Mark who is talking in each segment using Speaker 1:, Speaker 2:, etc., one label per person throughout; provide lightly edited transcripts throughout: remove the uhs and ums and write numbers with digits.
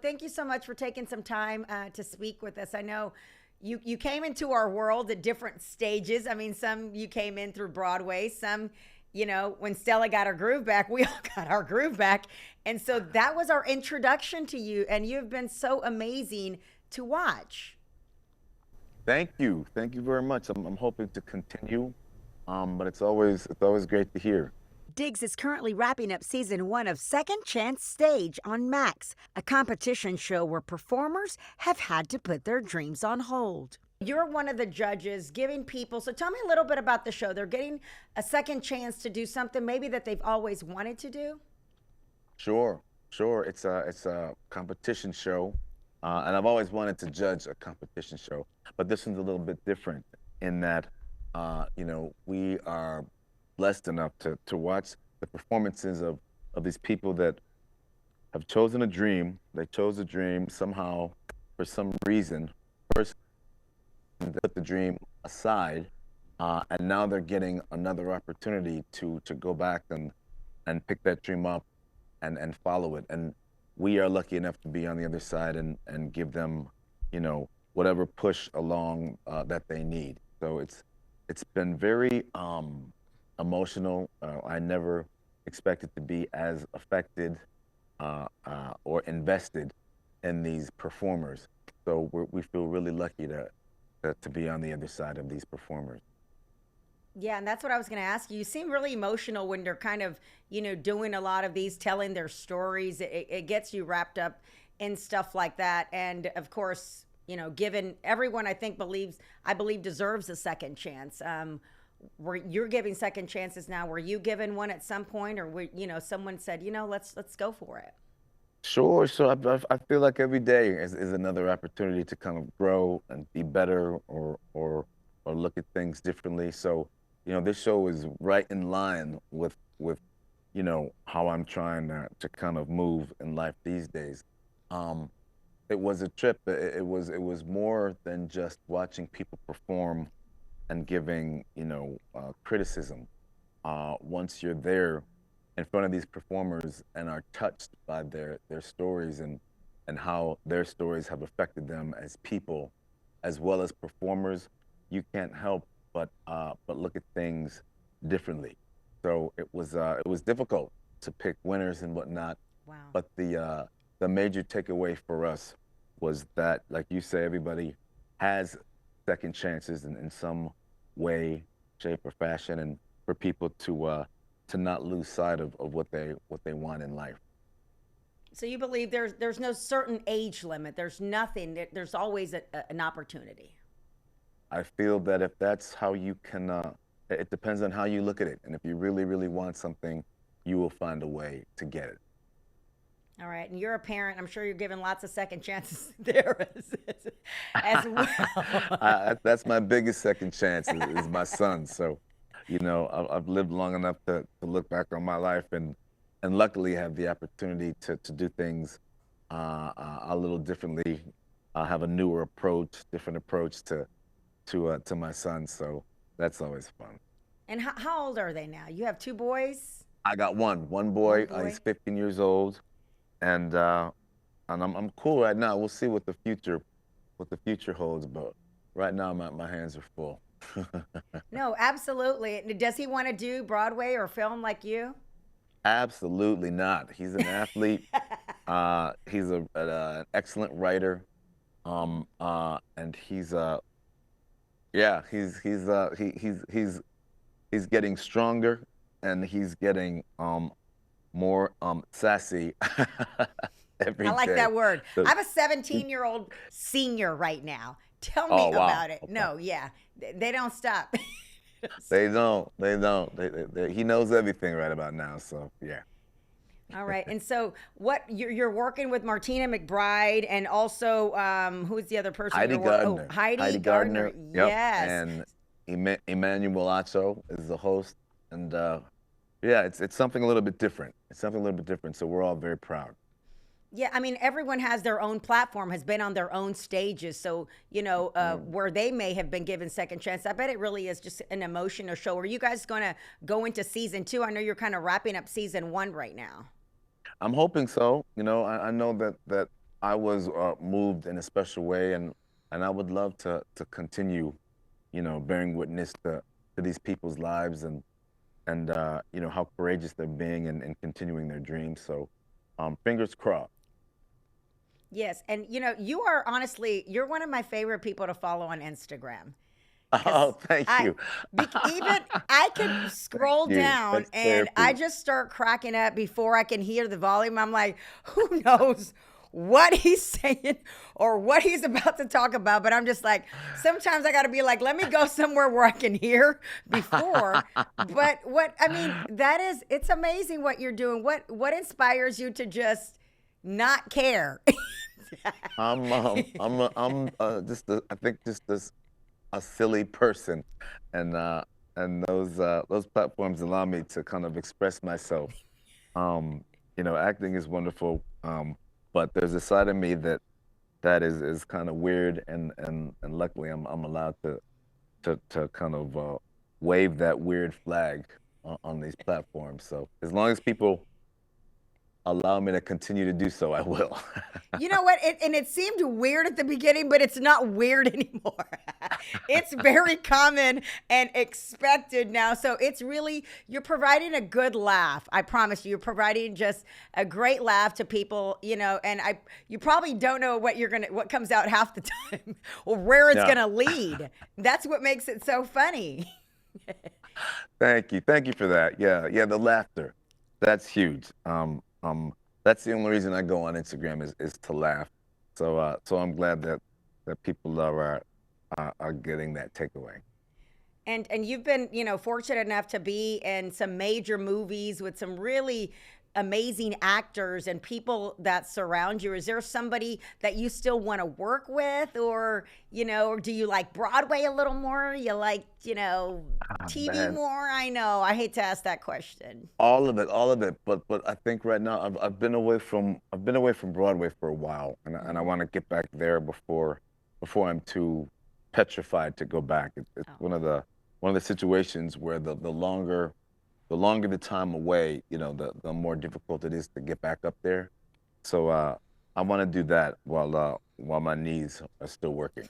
Speaker 1: thank you so much for taking some time to speak with us. I know you came into our world at different stages. I mean, some you came in through Broadway, some, when Stella got her groove back, we all got our groove back. And so that was our introduction to you, and you've been so amazing to watch.
Speaker 2: Thank you. Thank you very much. I'm hoping to continue, but it's always great to hear.
Speaker 1: Diggs is currently wrapping up season 1 of Second Chance Stage on Max, a competition show where performers have had to put their dreams on hold. You're one of the judges giving people, so tell me a little bit about the show. They're getting a second chance to do something maybe that they've always wanted to do.
Speaker 2: Sure, sure. It's a competition show, and I've always wanted to judge a competition show, but this one's a little bit different in that, we are blessed enough to watch the performances of these people that have chosen a dream. They chose a dream somehow, for some reason. First, they put the dream aside, and now they're getting another opportunity to go back and pick that dream up and follow it. And we are lucky enough to be on the other side and give them, whatever push along that they need. So it's been very emotional. I never expected to be as affected or invested in these performers. So we feel really lucky to be on the other side of these performers.
Speaker 1: Yeah, and that's what I was going to ask you. You seem really emotional when they're kind of, doing a lot of these, telling their stories. It gets you wrapped up in stuff like that. And of course, given everyone I believe deserves a second chance. Were you're giving second chances now? Were you given one at some point, or someone said, let's go for it?
Speaker 2: Sure, sure. I feel like every day is another opportunity to kind of grow and be better or look at things differently. So, this show is right in line with how I'm trying to kind of move in life these days. Um, it was a trip. It was more than just watching people perform and giving criticism. Once you're there in front of these performers and are touched by their stories and how their stories have affected them as people as well as performers, you can't help but look at things differently. So it was difficult to pick winners and whatnot,
Speaker 1: Wow.
Speaker 2: but the major takeaway for us was that, like you say, everybody has second chances in some way, shape, or fashion, and for people to not lose sight of what they want in life.
Speaker 1: So you believe there's no certain age limit. There's nothing. There's always an opportunity.
Speaker 2: I feel that if that's how you can, it depends on how you look at it, and if you really, really want something, you will find a way to get it.
Speaker 1: All right, and you're a parent. I'm sure you're giving lots of second chances there as well.
Speaker 2: That's my biggest second chance is my son. So, I've lived long enough to look back on my life and luckily have the opportunity to do things a little differently. I have a newer approach, different approach to my son. So that's always fun.
Speaker 1: And how old are they now? You have two boys.
Speaker 2: I got one
Speaker 1: One
Speaker 2: boy. He's
Speaker 1: boy.
Speaker 2: 15 years old, and I'm cool right now. We'll see what the future holds, but right now my hands are full.
Speaker 1: No, absolutely. Does he want to do Broadway or film like you?
Speaker 2: Absolutely not. He's an athlete. He's an excellent writer. And he's getting stronger, and he's getting more sassy every
Speaker 1: I like
Speaker 2: day.
Speaker 1: that word. I
Speaker 2: So,
Speaker 1: have a 17-year-old senior right now. Tell me
Speaker 2: oh wow,
Speaker 1: about it.
Speaker 2: okay.
Speaker 1: No, yeah, they don't stop.
Speaker 2: They don't. They don't. He knows everything right about now. So yeah.
Speaker 1: All right. And so what you're working with Martina McBride and also who's the other person
Speaker 2: Heidi
Speaker 1: you're working? Oh,
Speaker 2: Gardner.
Speaker 1: Heidi
Speaker 2: Heidi
Speaker 1: Gardner.
Speaker 2: Gardner. Yep.
Speaker 1: Yes.
Speaker 2: And Emmanuel Acho is the host. And yeah, it's something a little bit different. It's something a little bit different. So we're all very proud.
Speaker 1: Yeah, I mean, everyone has their own platform, has been on their own stages. So, where they may have been given second chance, I bet it really is just an emotional show. Are you guys going to go into season 2? I know you're kind of wrapping up season 1 right now.
Speaker 2: I'm hoping so. I know that I was moved in a special way, and I would love to continue, bearing witness to these people's lives and how courageous they're being and continuing their dreams. So, fingers crossed.
Speaker 1: Yes, and you are honestly, you're one of my favorite people to follow on Instagram.
Speaker 2: Oh,
Speaker 1: Because
Speaker 2: thank
Speaker 1: I
Speaker 2: you.
Speaker 1: even I could
Speaker 2: Thank
Speaker 1: scroll
Speaker 2: you.
Speaker 1: down
Speaker 2: That's
Speaker 1: and I
Speaker 2: therapy.
Speaker 1: just start cracking up before I can hear the volume. I'm like, who knows what he's saying or what he's about to talk about? But I'm just like, sometimes I got to be like, let me go somewhere where I can hear before. But what I mean, that is, it's amazing what you're doing. What inspires you to just not care?
Speaker 2: I think just a silly person, and those platforms allow me to kind of express myself. Acting is wonderful, but there's a side of me that is kind of weird, and luckily I'm allowed to kind of wave that weird flag on these platforms. So as long as people allow me to continue to do so, I will.
Speaker 1: You know what? And it seemed weird at the beginning, but it's not weird anymore. It's very common and expected now. So it's really, you're providing a good laugh. I promise you, you're providing just a great laugh to people, and you probably don't know what comes out half the time or where it's
Speaker 2: Yeah.
Speaker 1: going to lead. That's what makes it so funny.
Speaker 2: Thank you for that. Yeah, yeah, the laughter, that's huge. That's the only reason I go on Instagram is to laugh. So I'm glad that people are getting that takeaway.
Speaker 1: And you've been, fortunate enough to be in some major movies with some really amazing actors and people that surround you. Is there somebody that you still want to work with, or do you like Broadway a little more? You like,
Speaker 2: Ah,
Speaker 1: TV
Speaker 2: man,
Speaker 1: more? I know. I hate to ask that question.
Speaker 2: all of it. But I think right now I've been away from Broadway for a while, and I
Speaker 1: Hmm.
Speaker 2: want to get back there before I'm too petrified to go back. It's
Speaker 1: Oh.
Speaker 2: one of the situations where the longer the time away, the more difficult it is to get back up there. So I want to do that while my knees are still working.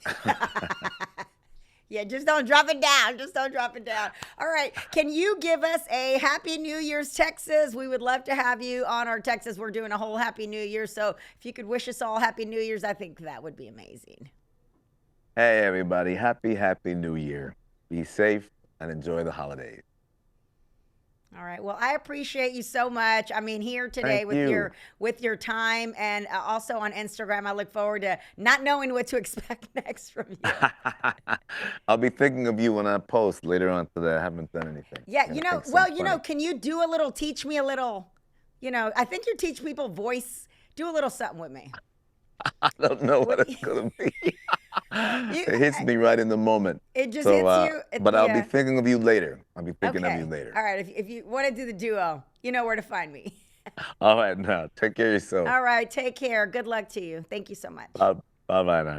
Speaker 1: Yeah, just don't drop it down. Just don't drop it down. All right. Can you give us a Happy New Year's, Texas? We would love to have you on our Texas. We're doing a whole Happy New Year. So if you could wish us all Happy New Year's, I think that would be amazing.
Speaker 2: Hey everybody, happy New Year. Be safe and enjoy the holidays.
Speaker 1: All right. Well, I appreciate you so much. I mean, here today
Speaker 2: Thank
Speaker 1: with
Speaker 2: you.
Speaker 1: your time, and also on Instagram. I look forward to not knowing what to expect next from you.
Speaker 2: I'll be thinking of you when I post later on today. I haven't done anything.
Speaker 1: Yeah,
Speaker 2: I gotta think
Speaker 1: well,
Speaker 2: something funny.
Speaker 1: can you do a little, teach me a little, I think you teach people voice. Do a little something with me.
Speaker 2: I don't know
Speaker 1: What
Speaker 2: what
Speaker 1: do
Speaker 2: it's gonna be.
Speaker 1: you,
Speaker 2: It hits me right in the moment.
Speaker 1: it just
Speaker 2: So,
Speaker 1: hits you.
Speaker 2: but I'll be
Speaker 1: Yeah.
Speaker 2: thinking of you later. I'll be thinking of you
Speaker 1: Okay.
Speaker 2: later.
Speaker 1: All right. If you want to do the duo, you know where to find me.
Speaker 2: All right, now take care of yourself.
Speaker 1: All right. Take care. Good luck to you. Thank you so much.
Speaker 2: Bye bye now.